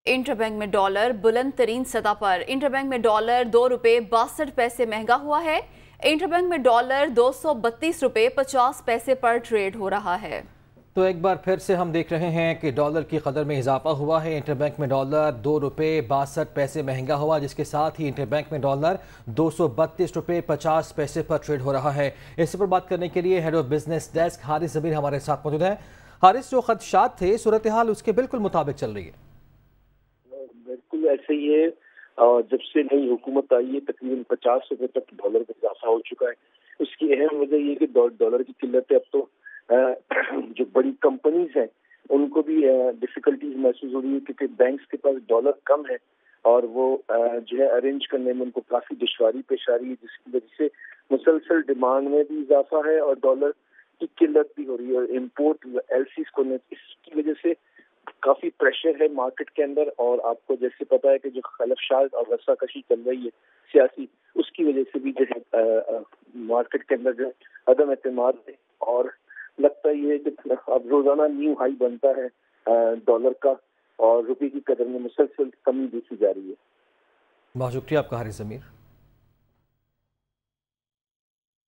Interbank में dollar बुलंद तरीन सतह पर। इंटरबैंक में डॉलर 2 रुपये 62 पैसे महंगा हुआ है। इंटरबैंक में डॉलर 232 रुपये 50 पैसे पर ट्रेड हो रहा है। तो एक बार फिर से हम देख रहे हैं कि डॉलर की कदर में इजाफा हुआ है। इंटरबैंक में डॉलर 2 रुपये 62 पैसे महंगा हुआ, जिसके साथ ही इंटरबैंक में डॉलर 232 रुपये 50 पैसे पर ट्रेड हो रहा है। इस पर बात करने के लिए head of business desk Haris Zameer हमारे साथ मौजूद हैं। हारिस, जो खदशात थे सूरत हाल उसके बिल्कुल मुताबिक चल रही है? बिल्कुल ऐसे ही है। जब से नई हुकूमत आई है तकरीबन 50 रुपए तक डॉलर का इजाफा हो चुका है। उसकी अहम वजह ये कि डॉलर की किल्लत है। अब तो जो बड़ी कंपनीज हैं उनको भी डिफिकल्टीज महसूस हो रही है, क्योंकि बैंक्स के पास डॉलर कम है और वो जो है अरेंज करने में उनको काफी दुश्वारी पेश आ रही है, जिसकी वजह से मुसलसल डिमांड में भी इजाफा है और डॉलर की किल्लत भी हो रही है। और इम्पोर्ट एलसीज को इसकी वजह से काफी प्रेशर है मार्केट के अंदर। और आपको जैसे पता है कि जो खलफशात और रस्साकशी चल रही है सियासी, उसकी वजह से भी जो है मार्केट के अंदर जो अदम एतमाद है। और लगता ही है कि अब रोजाना न्यू हाई बनता है डॉलर का और रुपये की कदर में मुसलसल कमी देखी जा रही है। बहुत शुक्रिया आपका हारिस ज़मीर।